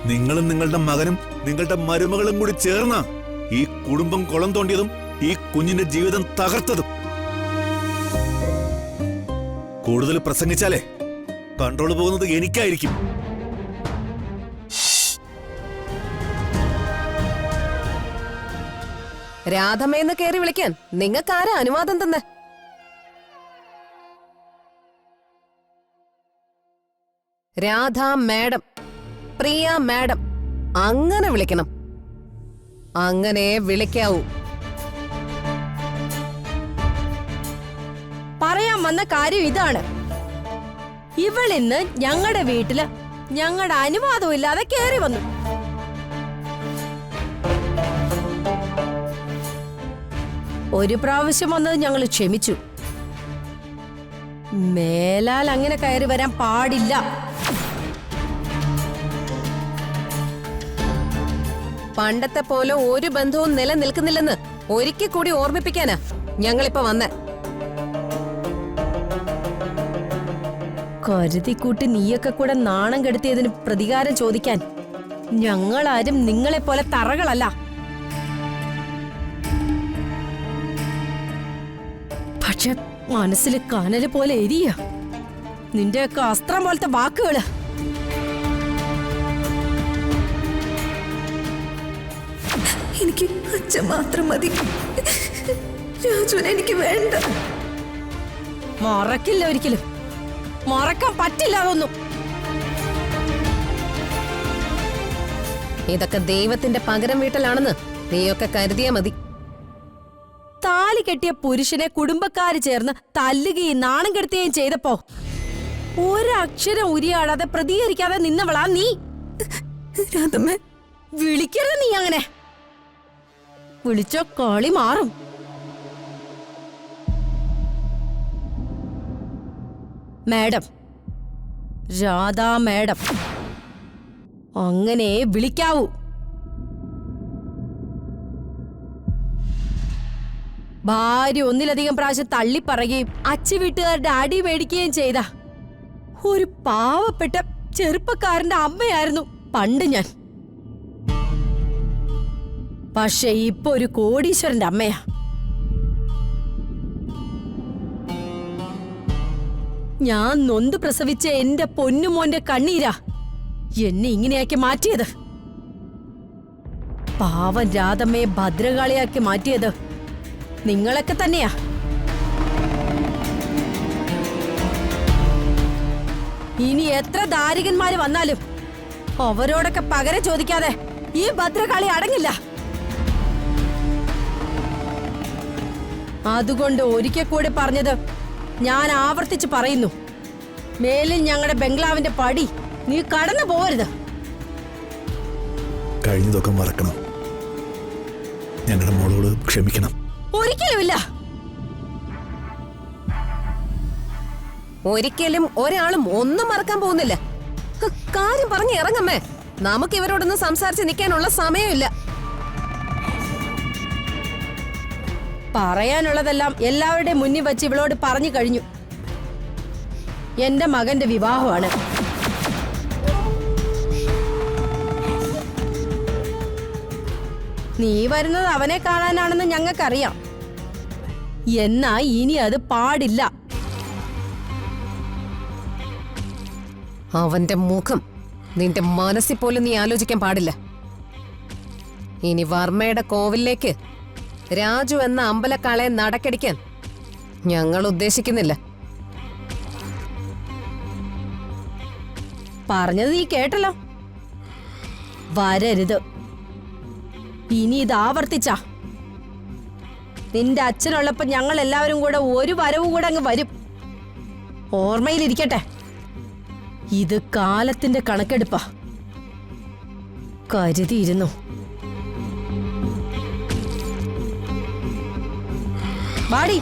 നിങ്ങളും നിങ്ങളുടെ മകനും നിങ്ങളുടെ മരുമകളും കൂടി ചേർന്ന ഈ കുടുംബം കുളം തോണ്ടിയതും ഈ കുഞ്ഞിന്റെ ജീവിതം തകർത്തതും. കൂടുതൽ പ്രസംഗിച്ചാലേ കൺട്രോൾ പോകുന്നത് എനിക്കായിരിക്കും. രാധമ്മയെന്ന് കയറി വിളിക്കാൻ നിങ്ങൾക്കാരാ അനുവാദം തന്നെ? രാധ മാഡം, പ്രിയ മാഡം അങ്ങനെ വിളിക്കണം. അങ്ങനെ വിളിക്കാവൂ. പറയാൻ വന്ന കാര്യം ഇതാണ്. ഇവളിന്ന് ഞങ്ങളുടെ വീട്ടില് ഞങ്ങളുടെ അനുവാദം ഇല്ലാതെ കേറി വന്നു. ഒരു പ്രാവശ്യം വന്നത് ഞങ്ങൾ ക്ഷമിച്ചു. മേലാൽ അങ്ങനെ കയറി വരാൻ പാടില്ല. പണ്ടത്തെ പോലെ ഒരു ബന്ധവും നിലനിൽക്കുന്നില്ലെന്ന് ഒരിക്കൽ കൂടി ഓർമ്മിപ്പിക്കാനാ ഞങ്ങളിപ്പോ വന്നേ. കരുതിക്കൂട്ടി നീയൊക്കെ കൂടെ നാണം കെടുത്തിയതിന് പ്രതികാരം ചോദിക്കാൻ ഞങ്ങളാരും നിങ്ങളെപ്പോലെ തറകളല്ല. പക്ഷെ മനസ്സിൽ കനല് പോലെ എരിയ നിന്റെയൊക്കെ അസ്ത്രം പോലത്തെ വാക്കുകള്. എനിക്ക് അച്ഛൻ മാത്രം മതി, രാജുവിനെ എനിക്ക് വേണ്ട. മറക്കില്ല, ഒരിക്കലും മറക്കാൻ പറ്റില്ല അതൊന്നും. ഇതൊക്കെ ദൈവത്തിന്റെ പകരം വീട്ടലാണെന്ന് നീയൊക്കെ കരുതിയാ മതി. താലി കെട്ടിയ പുരുഷനെ കുടുംബക്കാര് ചേർന്ന് തല്ലുകയും നാണം കെടുത്തുകയും ചെയ്തപ്പോ ഒരക്ഷരം ഉരിയാടാതെ പ്രതികരിക്കാതെ നിന്നവളാ നീ. രാധമ്മേ, വിളിക്കരുത് നീ അങ്ങനെ. വിളിച്ചോ കളി മാറും. മാഡം, രാധാ മാഡം അങ്ങനെ വിളിക്കാവൂ. ഭാര്യ ഒന്നിലധികം പ്രാവശ്യം തള്ളിപ്പറയുകയും അച്ഛ വീട്ടുകാരുടെ അടി മേടിക്കുകയും ചെയ്ത ഒരു പാവപ്പെട്ട ചെറുപ്പക്കാരന്റെ അമ്മയായിരുന്നു പണ്ട് ഞാൻ. പക്ഷെ ഇപ്പൊ ഒരു കോടീശ്വരന്റെ അമ്മയാ. ഞാൻ നൊന്ത് പ്രസവിച്ച എന്റെ പൊന്നുമോന്റെ കണ്ണീരാ എന്നെ ഇങ്ങനെയാക്കി മാറ്റിയത്. പാവം രാധമ്മയെ ഭദ്രകാളിയാക്കി മാറ്റിയത് നിങ്ങളൊക്കെ തന്നെയാ. ഇനി എത്ര ദാരികന്മാര് വന്നാലും അവരോടൊക്കെ പകരം ചോദിക്കാതെ ഈ ഭദ്രകാളി അടങ്ങില്ല. അതുകൊണ്ട് ഒരിക്കൽ കൂടി പറഞ്ഞത് ഞാൻ ആവർത്തിച്ച് പറയുന്നു. മേലിൽ ഞങ്ങളുടെ ബംഗ്ലാവിന്റെ പടി നീ കടന്നു പോവരുത്. കഴിഞ്ഞതൊക്കെ മറക്കണം. ഞങ്ങളുടെ മോളോട് ക്ഷമിക്കണം. ഒരിക്കലുമില്ല. ഒരിക്കലും ഒരാളും ഒന്നും മറക്കാൻ പോകുന്നില്ല. കാര്യം പറഞ്ഞ് ഇറങ്ങമ്മേ. നമുക്ക് ഇവരോടൊന്നും സംസാരിച്ച് നിൽക്കാനുള്ള സമയമില്ല. പറയാനുള്ളതെല്ലാം എല്ലാവരുടെയും മുന്നിൽ വച്ച് ഇവളോട് പറഞ്ഞു കഴിഞ്ഞു. എന്റെ മകന്റെ വിവാഹമാണ്. നീ വരുന്നത് അവനെ കാണാനാണെന്ന് ഞങ്ങൾക്കറിയാം. എന്നാ ഇനി അത് പാടില്ല. അവന്റെ മുഖം നിന്റെ മനസ്സിൽ പോലും നീ ആലോചിക്കാൻ പാടില്ല. ഇനി വർമ്മയുടെ കോവിലേക്ക് രാജു എന്ന അമ്പലക്കാളെ നടക്കടിക്കാൻ ഞങ്ങൾ ഉദ്ദേശിക്കുന്നില്ല. പറഞ്ഞത് നീ കേട്ടല്ലോ. വരരുത്. ഇനി ഇത് ആവർത്തിച്ചാ നിന്റെ അച്ഛനുള്ളപ്പോ ഞങ്ങൾ എല്ലാവരും കൂടെ ഒരു വരവും കൂടെ അങ്ങ് വരും. ഓർമ്മയിലിരിക്കട്ടെ, ഇത് കാലത്തിന്റെ കണക്കെടുപ്പാ. കരുതിയിരുന്നു. വാടി.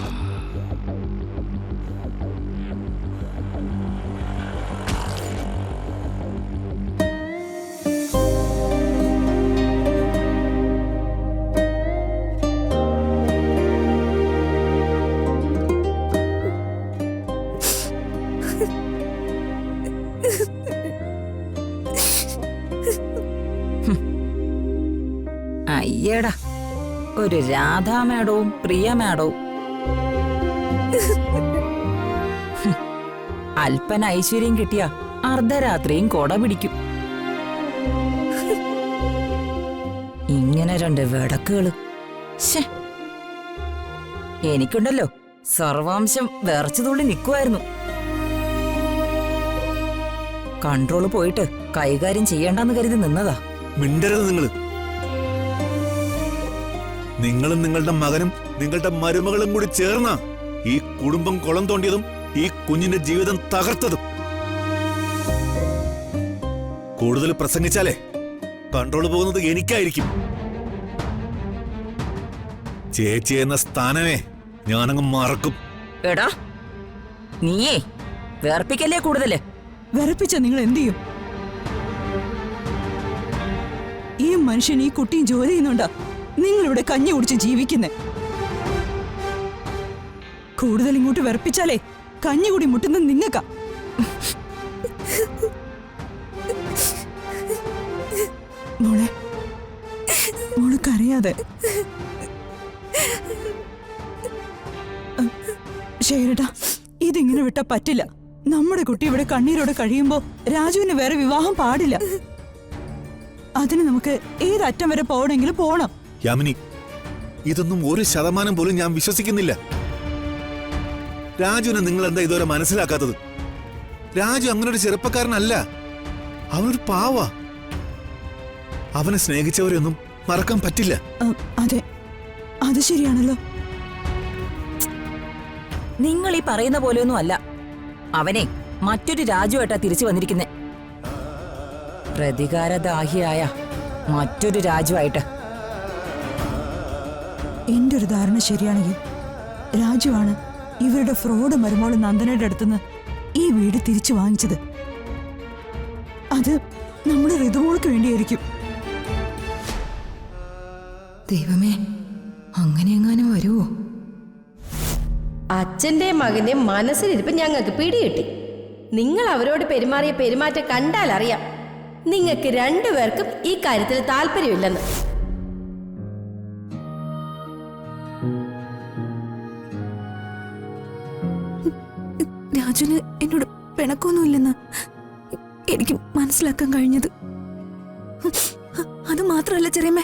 അയ്യടാ, ഒരു രാധാ മേഡവും പ്രിയ മേഡവും. അല്പന ഐശ്വര്യം കിട്ടിയ അർദ്ധരാത്രിയും കൊട പിടിക്കും. ഇങ്ങനെ രണ്ട് വിടക്കുകള്. ശ്ശേ, എനിക്കുണ്ടല്ലോ സർവാംശം വിറച്ചുതുള്ളി നിൽക്കുമായിരുന്നു. കൺട്രോള് പോയിട്ട് കൈകാര്യം ചെയ്യണ്ടെന്ന് കരുതി നിന്നതാ. മിണ്ടരുത് നിങ്ങള്. നിങ്ങളും നിങ്ങളുടെ മകനും നിങ്ങളുടെ മരുമകളും കൂടി ചേർന്ന ഈ കുടുംബം കുളം തോണ്ടിയതും ഈ കുഞ്ഞിന്റെ ജീവിതം തകർത്തതും. കൂടുതൽ പ്രസംഗിച്ചാലേ കൺട്രോൾ പോകുന്നത് എനിക്കായിരിക്കും. ചേച്ചി എന്ന സ്ഥാനമേ ഞാനങ്ങ് മറക്കും. എടാ, നീയേ വേർപ്പിക്കല്ലേ കൂടുതല്. വിറപ്പിച്ച നിങ്ങൾ എന്ത് ചെയ്യും? ഈ മനുഷ്യൻ ഈ കുട്ടിയും ജോലി ചെയ്യുന്നുണ്ടാ നിങ്ങളിവിടെ കഞ്ഞി കുടിച്ച് ജീവിക്കുന്നേ. കൂടുതൽ ഇങ്ങോട്ട് വിറപ്പിച്ചാലേ കഞ്ഞി കൂടി മുട്ടുന്നത് നിങ്ങൾക്കാ. മോളെ, മോള് കരയാതെ. ശേരട്ടാ, ഇതിങ്ങനെ വിട്ടാ പറ്റില്ല. നമ്മുടെ കുട്ടി ഇവിടെ കണ്ണീരോടെ കഴിയുമ്പോ രാജുവിന് വേറെ വിവാഹം പാടില്ല. അതിന് നമുക്ക് ഏതറ്റം വരെ പോകണമെങ്കിലും പോണം. യാമിനി, ഇതൊന്നും 1% പോലും ഞാൻ വിശ്വസിക്കുന്നില്ല. രാജുവിനെ നിങ്ങൾ എന്താ ഇതുവരെ മനസ്സിലാക്കാത്തത്? രാജു അങ്ങനെ ഒരു ചെറുപ്പക്കാരനല്ല. അവനൊരു പാവ. അവനെ സ്നേഹിച്ചവരെയൊന്നും മറക്കാൻ പറ്റില്ല. അതെ, അത് ശരിയാണല്ലോ. നിങ്ങൾ ഈ പറയുന്ന പോലെയൊന്നും അല്ല. അവനെ മറ്റൊരു രാജുവായിട്ടാ തിരിച്ചു വന്നിരിക്കുന്നേ. പ്രതികാരദാഹിയായ മറ്റൊരു രാജുവായിട്ട്. എന്റെ ഒരു ധാരണ ശരിയാണെങ്കിൽ രാജുവാണ് ഇവരുടെ ഫ്രോഡ് മരുമോള് നന്ദനയുടെ അടുത്തുനിന്ന് ഈ വീട് തിരിച്ചു വാങ്ങിച്ചത്. അത് നമ്മുടെ ഋതുമോൾക്ക് വേണ്ടിയായിരിക്കും. ദൈവമേ, അങ്ങനെ എങ്ങാനും വരുമോ? അച്ഛന്റെ മകന്റെ മനസ്സിലിരിപ്പ് ഞങ്ങൾക്ക് പിടികിട്ടി. നിങ്ങൾ അവരോട് പെരുമാറിയ പെരുമാറ്റം കണ്ടാൽ അറിയാം നിങ്ങൾക്ക് രണ്ടുപേർക്കും ഈ കാര്യത്തിൽ താല്പര്യമില്ലെന്ന്. രാജുന് എന്നോട് പിണക്കൊന്നുമില്ലെന്ന് എനിക്ക് മനസ്സിലാക്കാൻ കഴിഞ്ഞത്. അത് മാത്രമല്ല ചെറിയമ്മ,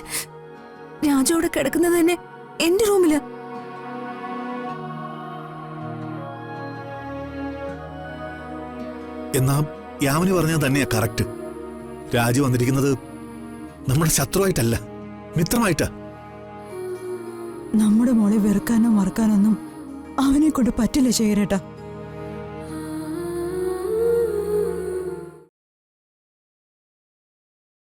രാജു അവിടെ കിടക്കുന്നത് തന്നെ എന്റെ റൂമില്. എന്നാ യാമിനി പറഞ്ഞത് തന്നെയാ കറക്റ്റ്. രാജു വന്നിരിക്കുന്നത് നമ്മുടെ ശത്രുവായിട്ടല്ല, മിത്രമായിട്ടാ. നമ്മുടെ മോളെ വെറുക്കാനോ മറക്കാനൊന്നും അവനെ കൊണ്ട് പറ്റില്ല ശേരട്ടാ.